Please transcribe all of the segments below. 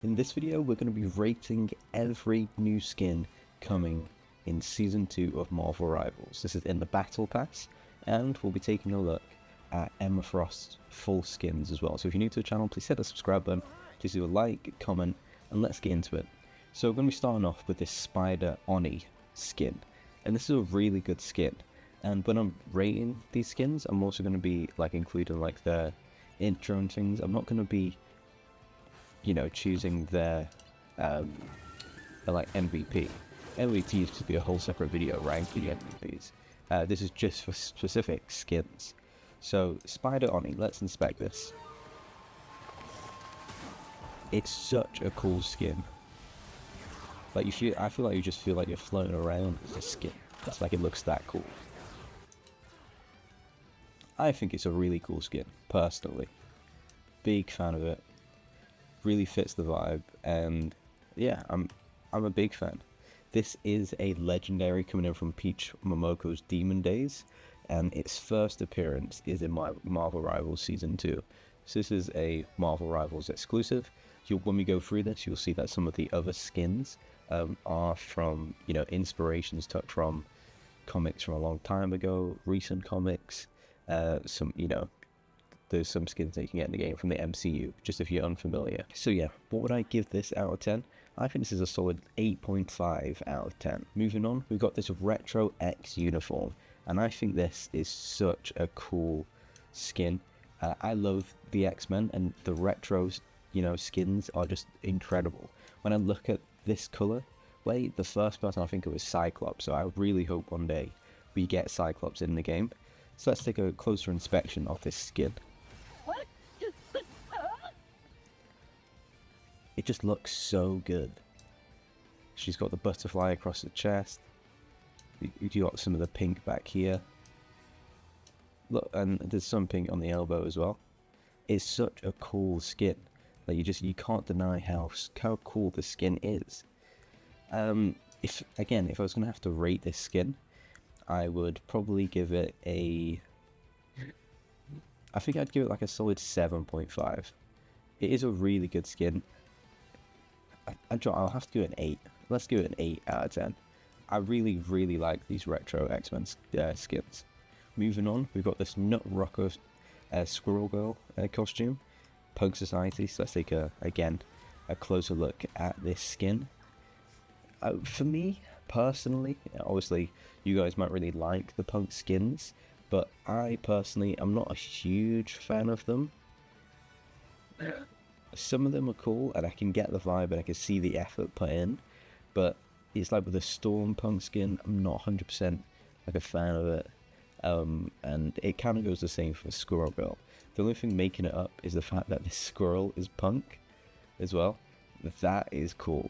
In this video, we're going to be rating every new skin coming in Season 2 of Marvel Rivals. This is in the Battle Pass, and we'll be taking a look at Emma Frost's full skins as well. So if you're new to the channel, please hit the subscribe button, please do a like, comment, and let's get into it. So we're going to be starting off with this Spider Oni skin, and this is a really good skin. And when I'm rating these skins, I'm also going to be including the intro and things. I'm not going to be choosing their MVP. MVP used to be a whole separate video ranking MVPs. This is just for specific skins. So Spider Oni, let's inspect this. It's such a cool skin. I feel like you just feel like you're floating around with this skin. It's like it looks that cool. I think it's a really cool skin, personally. Big fan of it. Really fits the vibe, and yeah, I'm a big fan. This is a legendary coming in from Peach Momoko's Demon Days, and its first appearance is in Marvel Rivals Season 2. So this is a Marvel Rivals exclusive. When we go through this, you'll see that some of the other skins are from, inspirations took from comics from a long time ago, recent comics, there's some skins that you can get in the game from the MCU, just if you're unfamiliar. So yeah, what would I give this out of 10? I think this is a solid 8.5 out of 10. Moving on, we've got this Retro X uniform, and I think this is such a cool skin. I love the X-Men, and the retro, skins are just incredible. When I look at this color, the first person I think of was Cyclops, so I really hope one day we get Cyclops in the game. So let's take a closer inspection of this skin. It just looks so good. She's got the butterfly across the chest. You got some of the pink back here. Look, and there's some pink on the elbow as well. It's such a cool skin. You can't deny how cool the skin is. If I was gonna have to rate this skin, I would probably give it I think I'd give it a solid 7.5. It is a really good skin. I'll have to give it an 8. Let's give it an 8 out of 10. I really, really like these retro X-Men skins. Moving on, we've got this Nut Rocker Squirrel Girl costume. Punk Society, so let's take a closer look at this skin. For me, personally, obviously, you guys might really like the punk skins, but I personally am not a huge fan of them. Some of them are cool, and I can get the vibe, and I can see the effort put in, but it's like with the Storm Punk skin, I'm not 100% a fan of it, and it kind of goes the same for Squirrel Girl. The only thing making it up is the fact that this squirrel is punk as well. That is cool.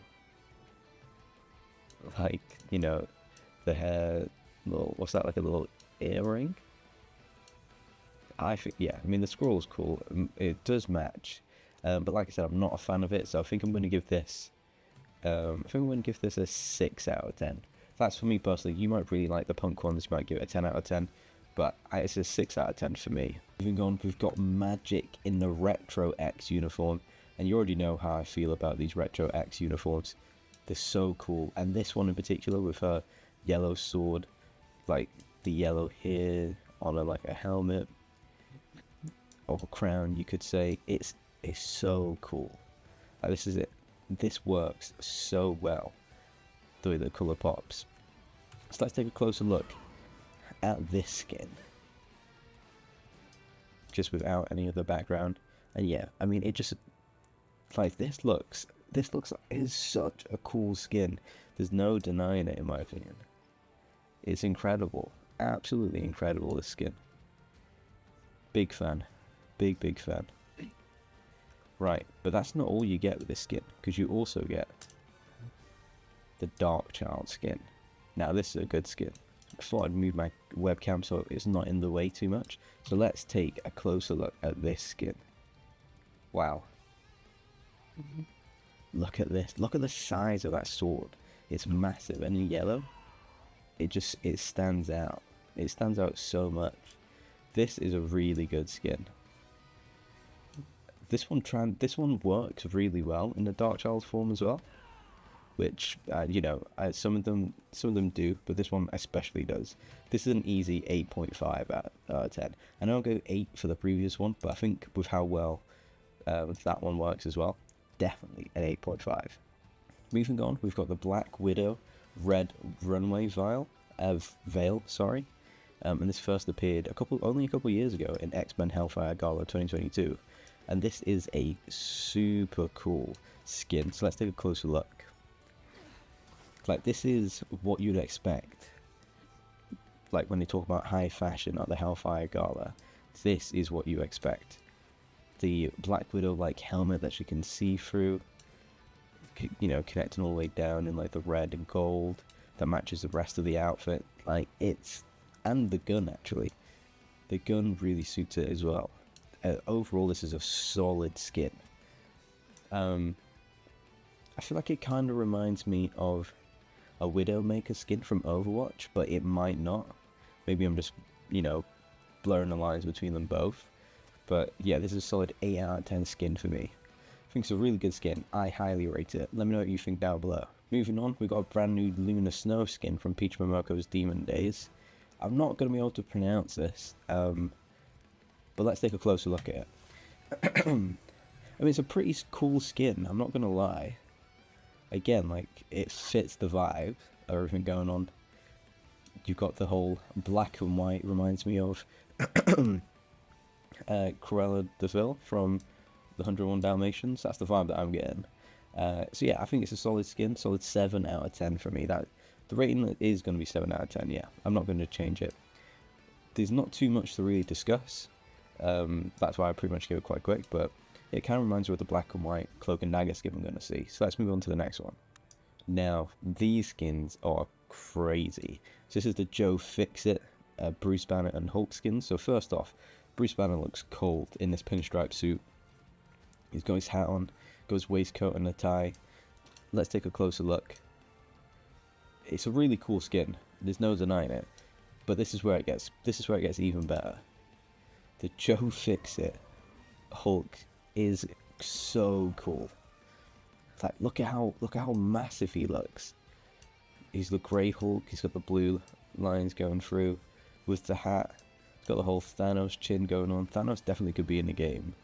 The hair, what's that, a little earring? I think, yeah, the squirrel's cool. It does match. But like I said, I'm not a fan of it, so I think I'm going to give this a 6 out of 10. That's for me personally. You might really like the punk ones, you might give it a 10 out of 10, but it's a 6 out of 10 for me. Moving on, we've got Magik in the Retro X uniform, and you already know how I feel about these Retro X uniforms. They're so cool, and this one in particular with her yellow sword, the yellow hair on a helmet, or a crown, you could say. It's so cool. This is it. This works so well, the way the colour pops. So let's take a closer look at this skin, just without any of the background. And yeah, it just this looks is such a cool skin. There's no denying it, in my opinion. It's incredible, absolutely incredible, this skin. Big fan, big fan. Right, but that's not all you get with this skin, because you also get the Dark Child skin. Now this is a good skin. I thought I'd move my webcam so it's not in the way too much. So let's take a closer look at this skin. Wow. Look at this. Look at the size of that sword. It's massive, and in yellow, it stands out. It stands out so much. This is a really good skin. this one works really well in the Darkchild form as well, which some of them do, but this one especially does. This is an easy 8.5 out of 10. I know I'll go 8 for the previous one, but I think with how well that one works as well, definitely an 8.5. Moving on, we've got the Black Widow Red Runway Veil, sorry. And this first appeared only a couple years ago in X-Men Hellfire Gala 2022. And this is a super cool skin, so let's take a closer look. Like, this is what you'd expect. Like, when they talk about high fashion at the Hellfire Gala, this is what you expect. The Black Widow, like, helmet that you can see through, you know, connecting all the way down in, like, the red and gold that matches the rest of the outfit. Like, and the gun, actually. The gun really suits it as well. Overall, this is a solid skin. I feel like it kind of reminds me of a Widowmaker skin from Overwatch, but it might not. Maybe I'm just, you know, blurring the lines between them both. But yeah, this is a solid 8 out of 10 skin for me. I think it's a really good skin. I highly rate it. Let me know what you think down below. Moving on, we got a brand new Luna Snow skin from Peach Momoko's Demon Days. I'm not going to be able to pronounce this, but let's take a closer look at it. I mean, it's a pretty cool skin, I'm not going to lie. Again, like, it fits the vibe of everything going on. You've got the whole black and white, reminds me of Cruella de Vil from the 101 Dalmatians. That's the vibe that I'm getting. So yeah, I think it's a solid skin, solid 7 out of 10 for me. The rating is going to be 7 out of 10, yeah. I'm not going to change it. There's not too much to really discuss. That's why I pretty much gave it quite quick, but it kind of reminds me of the black and white Cloak and Dagger skin I'm going to see. So let's move on to the next one. Now, these skins are crazy. So this is the Joe Fixit, Bruce Banner and Hulk skins. So first off, Bruce Banner looks cold in this pinstripe suit. He's got his hat on, got his waistcoat and a tie. Let's take a closer look. It's a really cool skin. There's no denying it. But this is where it gets even better. The Joe Fixit Hulk is so cool. Like, look at how massive he looks. He's the grey Hulk. He's got the blue lines going through with the hat. He's got the whole Thanos chin going on. Thanos definitely could be in the game.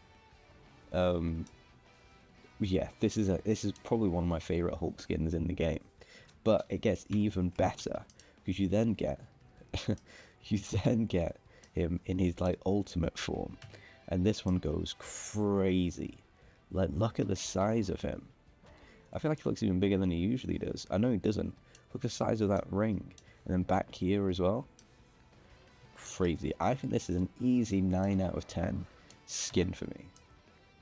Yeah, this is probably one of my favorite Hulk skins in the game. But it gets even better because you then get him in his, like, ultimate form, and this one goes crazy. Like, look at the size of him. I feel like he looks even bigger than he usually does. I know he doesn't. Look at the size of that ring, and then back here as well. Crazy. I think this is an easy 9 out of 10 skin for me.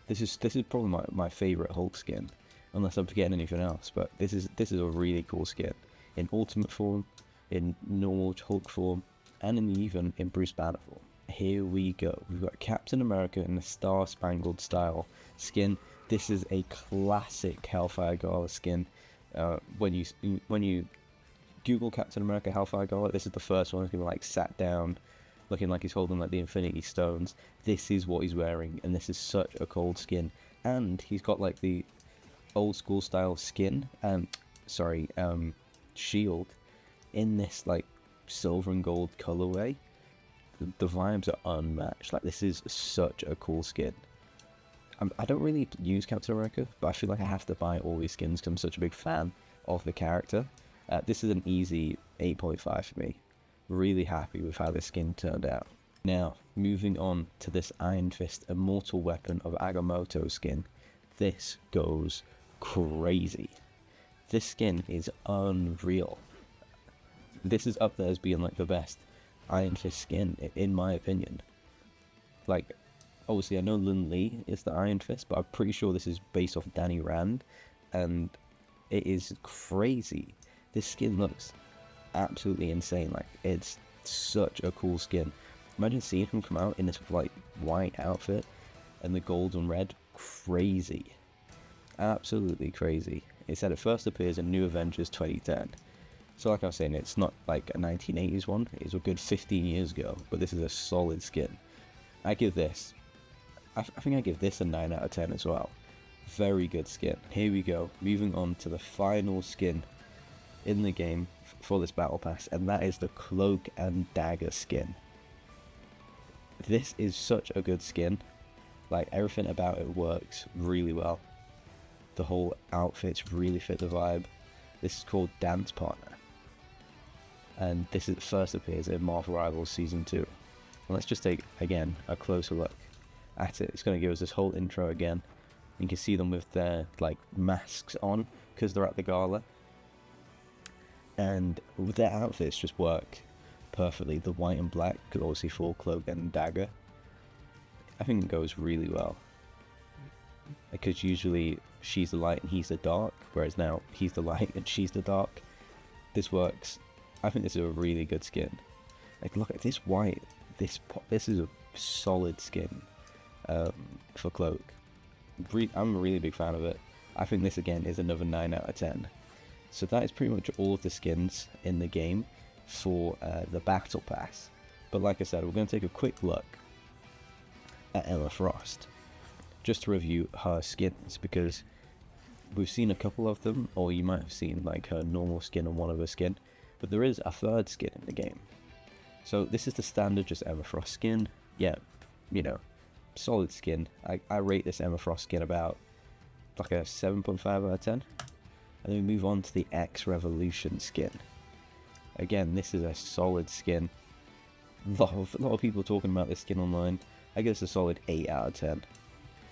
This is probably my favorite Hulk skin, unless I'm forgetting anything else. But this is a really cool skin in ultimate form, in normal Hulk form, and even in Bruce Banner form. Here we go. We've got Captain America in the Star Spangled Style skin. This is a classic Hellfire Gala skin. When you Google Captain America Hellfire Gala, this is the first one. He's gonna be, like, sat down, looking like he's holding, like, the Infinity Stones. This is what he's wearing, and this is such a cold skin. And he's got, like, the old school style skin, shield, in this, like, silver and gold colorway. The vibes are unmatched. Like, this is such a cool skin. I don't really use Captain America, but I feel like I have to buy all these skins because I'm such a big fan of the character. This is an easy 8.5 for me. Really happy with how this skin turned out. Now, moving on to this Iron Fist Immortal Weapon of Agamotto skin. This goes crazy. This skin is unreal. This is up there as being, like, the best Iron Fist skin, in my opinion. Like, obviously I know Lin Lee is the Iron Fist, but I'm pretty sure this is based off Danny Rand, and it is crazy. This skin looks absolutely insane. Like, it's such a cool skin. Imagine seeing him come out in this, like, white outfit and the gold and red. Crazy. Absolutely crazy. It said it first appears in New Avengers 2010. So like I was saying, it's not like a 1980s one. It's a good 15 years ago, but this is a solid skin. I give this I think I give this a 9 out of 10 as well. Very good skin. Here we go, moving on to the final skin in the game for this battle pass, and that is the Cloak and Dagger skin. This is such a good skin. Like, everything about it works really well. The whole outfits really fit the vibe. This is called Dance Partner, and this is first appears in Marvel Rivals Season 2. And let's just take, again, a closer look at it. It's going to give us this whole intro again. You can see them with their, like, masks on, because they're at the gala. And their outfits just work perfectly. The white and black, because obviously for Cloak and Dagger, I think it goes really well. Because usually she's the light and he's the dark, whereas now he's the light and she's the dark. This works. I think this is a really good skin. Like, look at this white. This is a solid skin for Cloak. I'm a really big fan of it. I think this again is another 9 out of 10. So that is pretty much all of the skins in the game for the Battle Pass. But like I said, we're going to take a quick look at Emma Frost, just to review her skins, because we've seen a couple of them, or you might have seen like her normal skin and one of her skin, but there is a third skin in the game. So this is the standard just Emma Frost skin. Yeah, you know, solid skin. I rate this Emma Frost skin about like a 7.5 out of 10. And then we move on to the X Revolution skin. Again, this is a solid skin. A lot of people talking about this skin online. I guess a solid 8 out of 10.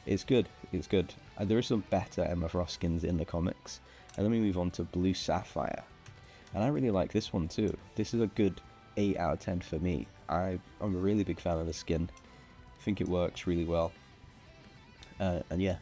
It's good. It's good. There is some better Emma Frost skins in the comics. And then we move on to Blue Sapphire. And I really like this one too. This is a good 8 out of 10 for me. I'm a really big fan of the skin. I think it works really well. And yeah,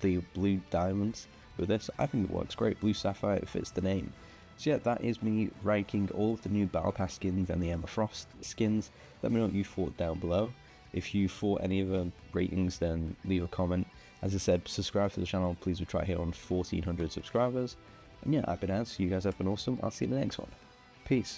the blue diamonds with this, I think it works great. Blue Sapphire, it fits the name. So yeah, that is me ranking all of the new Battle Pass skins and the Emma Frost skins. Let me know what you thought down below. If you thought any of the ratings, then leave a comment. As I said, subscribe to the channel, please. We try here on 1400 subscribers. And yeah, I've been Ants. You guys have been awesome. I'll see you in the next one. Peace.